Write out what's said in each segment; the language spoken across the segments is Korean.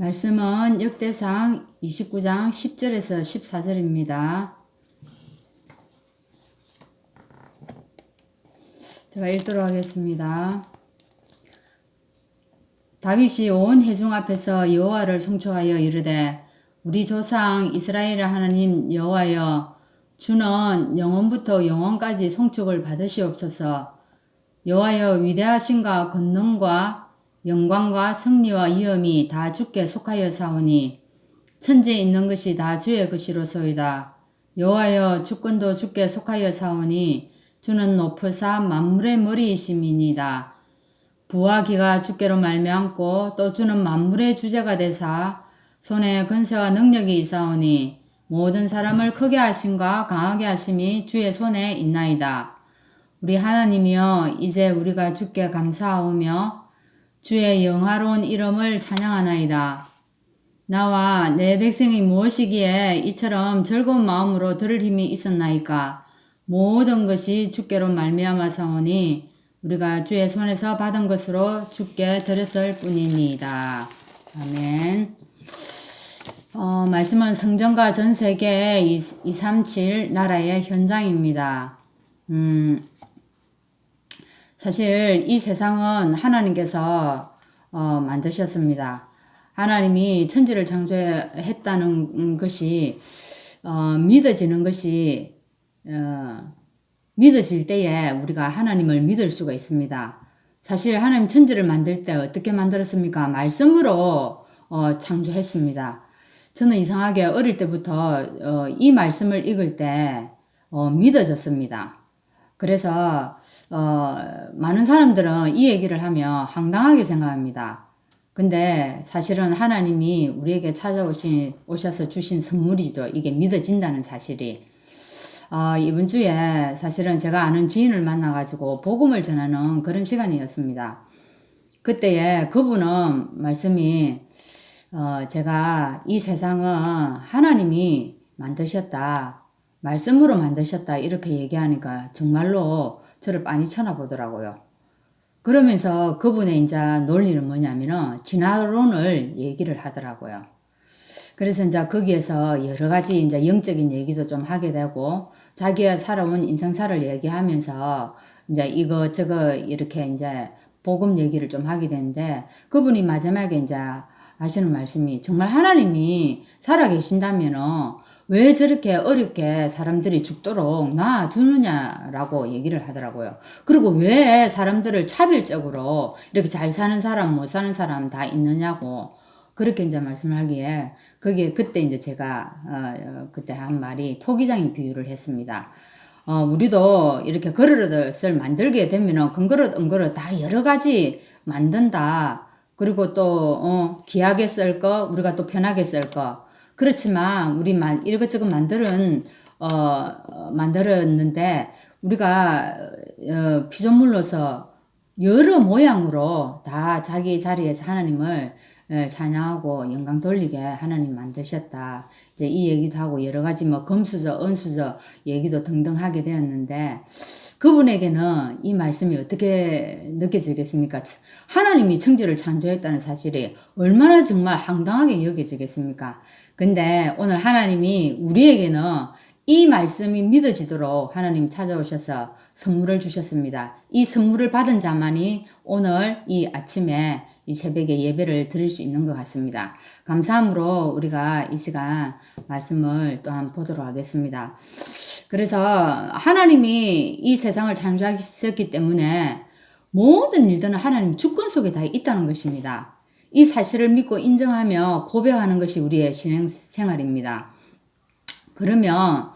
말씀은 역대상 29장 10절에서 14절입니다. 제가 읽도록 하겠습니다. 다윗이 온 회중 앞에서 여호와를 송축하여 이르되 우리 조상 이스라엘의 하나님 여호와여, 주는 영원부터 영원까지 송축을 받으시옵소서. 여호와여, 위대하신가 권능과 영광과 승리와 위엄이 다 주께 속하여 사오니 천지에 있는 것이 다 주의 것이로소이다. 여호와여, 주권도 주께 속하여 사오니 주는 높으사 만물의 머리이심이니이다. 부와 기가 주께로 말미암고 또 주는 만물의 주제가 되사 손에 권세와 능력이 있사오니 모든 사람을 크게 하심과 강하게 하심이 주의 손에 있나이다. 우리 하나님이여, 이제 우리가 주께 감사하오며 주의 영화로운 이름을 찬양하나이다. 나와 내 백성이 무엇이기에 이처럼 즐거운 마음으로 들을 힘이 있었나이까. 모든 것이 주께로 말미암아 사오니 우리가 주의 손에서 받은 것으로 주께 드렸을 뿐이니이다. 아멘. 말씀은 성전과 전 세계 237 나라의 현장입니다. 사실 이 세상은 하나님께서 만드셨습니다. 하나님이 천지를 창조했다는 것이 믿어지는 것이 믿어질 때에 우리가 하나님을 믿을 수가 있습니다. 사실 하나님 천지를 만들 때 어떻게 만들었습니까? 말씀으로 창조했습니다. 저는 이상하게 어릴 때부터 이 말씀을 읽을 때 믿어졌습니다. 그래서 많은 사람들은 이 얘기를 하면 황당하게 생각합니다. 근데 사실은 하나님이 우리에게 오셔서 주신 선물이죠. 이게 믿어진다는 사실이. 이번 주에 사실은 제가 아는 지인을 만나가지고 복음을 전하는 그런 시간이었습니다. 그때에 그분은 말씀이 제가 이 세상은 하나님이 만드셨다, 말씀으로 만드셨다 이렇게 얘기하니까 정말로 저를 빤히 쳐다보더라고요. 그러면서 그분의 이제 논리는 뭐냐면은 진화론을 얘기를 하더라고요. 그래서 이제 거기에서 여러 가지 이제 영적인 얘기도 좀 하게 되고 자기가 살아온 인생사를 얘기하면서 이제 이거 저거 이렇게 이제 복음 얘기를 좀 하게 되는데, 그분이 마지막에 이제 하시는 말씀이 정말 하나님이 살아계신다면은 왜 저렇게 어렵게 사람들이 죽도록 놔두느냐라고 얘기를 하더라고요. 그리고 왜 사람들을 차별적으로 이렇게 잘 사는 사람, 못 사는 사람 다 있느냐고 그렇게 이제 말씀을 하기에 거기에 그때 이제 제가 그때 한 말이 토기장인 비유를 했습니다. 우리도 이렇게 그릇을 만들게 되면은 큰 은그릇 다 여러 가지 만든다. 그리고 또 귀하게 쓸 거, 우리가 또 편하게 쓸 거. 그렇지만 우리 이것저것 만들었는데 우리가 피조물로서 여러 모양으로 다 자기 자리에서 하나님을 찬양하고 영광 돌리게 하나님 만드셨다. 이제 이 얘기도 하고 여러 가지 뭐 금수저, 은수저 얘기도 등등 하게 되었는데, 그분에게는 이 말씀이 어떻게 느껴지겠습니까? 하나님이 천지를 창조했다는 사실이 얼마나 정말 황당하게 여겨지겠습니까? 근데 오늘 하나님이 우리에게는 이 말씀이 믿어지도록 하나님 찾아오셔서 선물을 주셨습니다. 이 선물을 받은 자만이 오늘 이 아침에 이 새벽에 예배를 드릴 수 있는 것 같습니다. 감사함으로 우리가 이 시간 말씀을 또 한번 보도록 하겠습니다. 그래서 하나님이 이 세상을 창조하셨기 때문에 모든 일들은 하나님 주권 속에 다 있다는 것입니다. 이 사실을 믿고 인정하며 고백하는 것이 우리의 신앙생활입니다. 그러면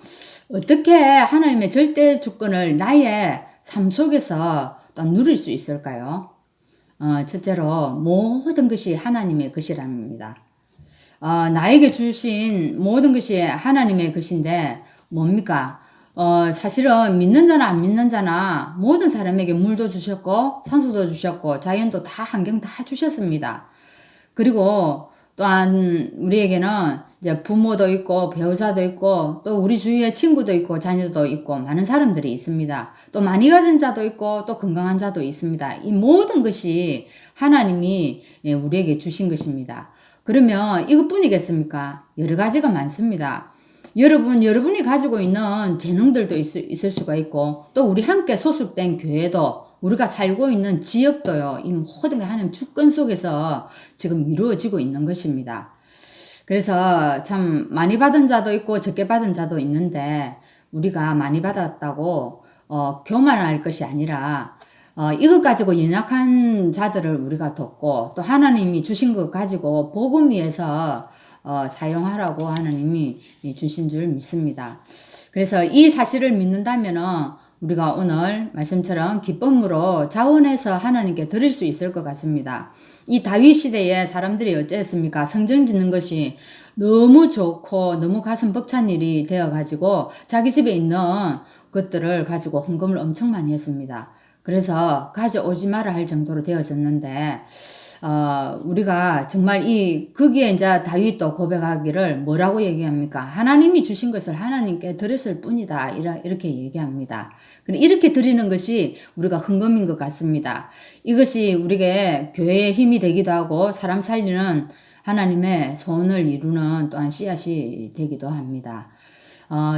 어떻게 하나님의 절대 주권을 나의 삶 속에서 또 누릴 수 있을까요? 첫째로 모든 것이 하나님의 것이랍니다. 나에게 주신 모든 것이 하나님의 것인데 뭡니까? 사실은 믿는 자나 안 믿는 자나 모든 사람에게 물도 주셨고 산소도 주셨고 자연도 다 환경 다 주셨습니다. 그리고 또한 우리에게는 이제 부모도 있고 배우자도 있고 또 우리 주위에 친구도 있고 자녀도 있고 많은 사람들이 있습니다. 또 많이 가진 자도 있고 또 건강한 자도 있습니다. 이 모든 것이 하나님이 우리에게 주신 것입니다. 그러면 이것뿐이겠습니까? 여러 가지가 많습니다. 여러분이 가지고 있는 재능들도 있을 수가 있고, 또 우리 함께 소속된 교회도, 우리가 살고 있는 지역도요, 이 모든 게 하나님 주권 속에서 지금 이루어지고 있는 것입니다. 그래서 참 많이 받은 자도 있고 적게 받은 자도 있는데, 우리가 많이 받았다고 교만할 것이 아니라 이것 가지고 연약한 자들을 우리가 돕고, 또 하나님이 주신 것 가지고 복음 위해서 사용하라고 하나님이 주신 줄 믿습니다. 그래서 이 사실을 믿는다면은 우리가 오늘 말씀처럼 기쁨으로 자원해서 하나님께 드릴 수 있을 것 같습니다. 이 다윗 시대에 사람들이 어쨌습니까? 성전 짓는 것이 너무 좋고 너무 가슴 벅찬 일이 되어가지고 자기 집에 있는 것들을 가지고 헌금을 엄청 많이 했습니다. 그래서 가져오지 마라 할 정도로 되어졌는데, 우리가 정말 거기에 이제 다윗도 고백하기를 뭐라고 얘기합니까? 하나님이 주신 것을 하나님께 드렸을 뿐이다. 이렇게 얘기합니다. 이렇게 드리는 것이 우리가 헌금인 것 같습니다. 이것이 우리에게 교회의 힘이 되기도 하고, 사람 살리는 하나님의 소원을 이루는 또한 씨앗이 되기도 합니다.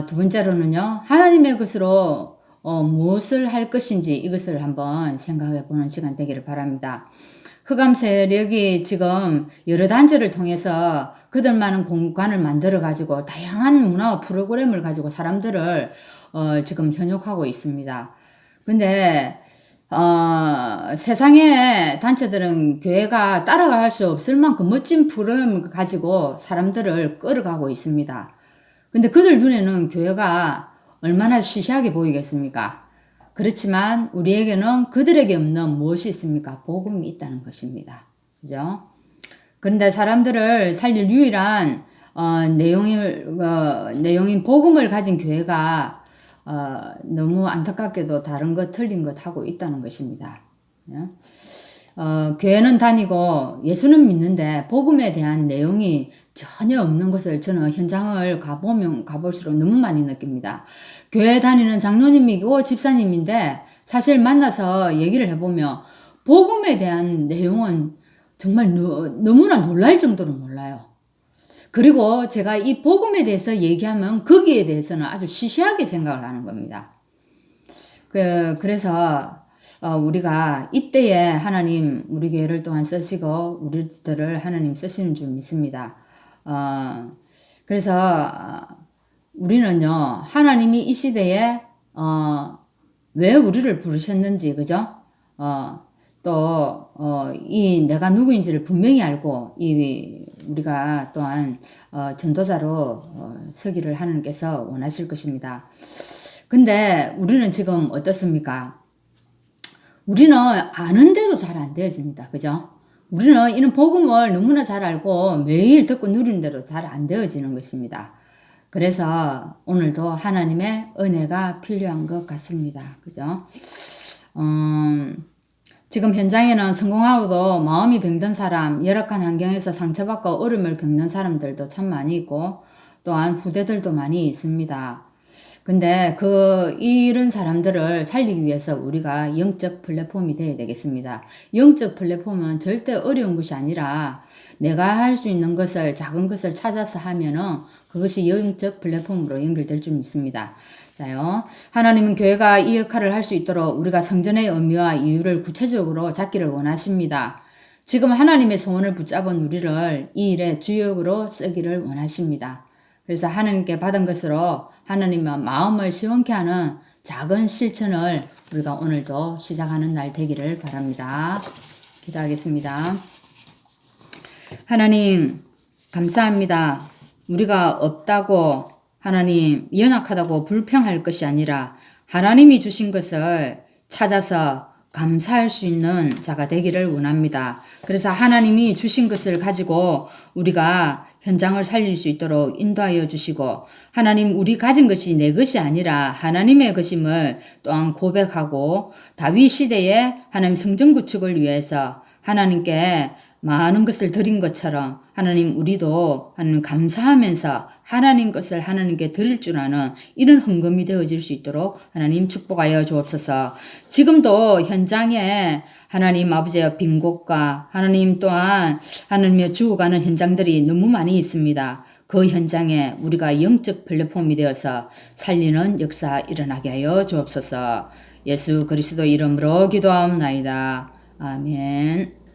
두 번째로는요, 하나님의 것으로 무엇을 할 것인지 이것을 한번 생각해 보는 시간 되기를 바랍니다. 흑암 세력이 지금 여러 단체를 통해서 그들만의 공간을 만들어 가지고 다양한 문화와 프로그램을 가지고 사람들을 지금 현혹하고 있습니다. 근데 세상의 단체들은 교회가 따라갈 수 없을 만큼 멋진 프로그램을 가지고 사람들을 끌어가고 있습니다. 근데 그들 눈에는 교회가 얼마나 시시하게 보이겠습니까? 그렇지만 우리에게는 그들에게 없는 무엇이 있습니까? 복음이 있다는 것입니다. 그죠? 그런데 사람들을 살릴 유일한 내용인 복음을 가진 교회가 너무 안타깝게도 다른 것 틀린 것 하고 있다는 것입니다. 교회는 다니고 예수는 믿는데 복음에 대한 내용이 전혀 없는 것을 저는 현장을 가볼수록 너무 많이 느낍니다. 교회 다니는 장로님이고 집사님인데 사실 만나서 얘기를 해보면 복음에 대한 내용은 정말 너무나 놀랄 정도로 몰라요. 그리고 제가 이 복음에 대해서 얘기하면 거기에 대해서는 아주 시시하게 생각을 하는 겁니다. 그래서 우리가 이때에 하나님 우리 교회를 또한 쓰시고 우리들을 하나님 쓰시는 줄 믿습니다. 그래서 우리는요, 하나님이 이 시대에 왜 우리를 부르셨는지, 그죠? 내가 누구인지를 분명히 알고 우리가 또한 전도자로 서기를 하나님께서 원하실 것입니다. 근데 우리는 지금 어떻습니까? 우리는 아는데도 잘 안 되어집니다. 그죠? 우리는 이런 복음을 너무나 잘 알고 매일 듣고 누리는데도 잘 안 되어지는 것입니다. 그래서 오늘도 하나님의 은혜가 필요한 것 같습니다. 그죠? 지금 현장에는 성공하고도 마음이 병든 사람, 열악한 환경에서 상처받고 어려움을 겪는 사람들도 참 많이 있고, 또한 후대들도 많이 있습니다. 근데 이런 사람들을 살리기 위해서 우리가 영적 플랫폼이 되어야 되겠습니다. 영적 플랫폼은 절대 어려운 것이 아니라 내가 할 수 있는 것을, 작은 것을 찾아서 하면은 그것이 영적 플랫폼으로 연결될 줄 믿습니다. 자요. 하나님은 교회가 이 역할을 할 수 있도록 우리가 성전의 의미와 이유를 구체적으로 잡기를 원하십니다. 지금 하나님의 소원을 붙잡은 우리를 이 일의 주역으로 쓰기를 원하십니다. 그래서 하나님께 받은 것으로 하나님의 마음을 시원케 하는 작은 실천을 우리가 오늘도 시작하는 날 되기를 바랍니다. 기도하겠습니다. 하나님 감사합니다. 우리가 없다고 하나님 연약하다고 불평할 것이 아니라 하나님이 주신 것을 찾아서 감사할 수 있는 자가 되기를 원합니다. 그래서 하나님이 주신 것을 가지고 우리가 현장을 살릴 수 있도록 인도하여 주시고, 하나님 우리 가진 것이 내 것이 아니라 하나님의 것임을 또한 고백하고, 다윗 시대에 하나님 성전 구축을 위해서 하나님께 많은 것을 드린 것처럼 하나님 우리도 하나님 감사하면서 하나님 것을 하나님께 드릴 줄 아는 이런 헌금이 되어질 수 있도록 하나님 축복하여 주옵소서. 지금도 현장에 하나님 아버지의 빈곳과 하나님 또한 하나님의 죽어가는 현장들이 너무 많이 있습니다. 그 현장에 우리가 영적 플랫폼이 되어서 살리는 역사 일어나게 하여 주옵소서. 예수 그리스도 이름으로 기도하옵나이다. 아멘.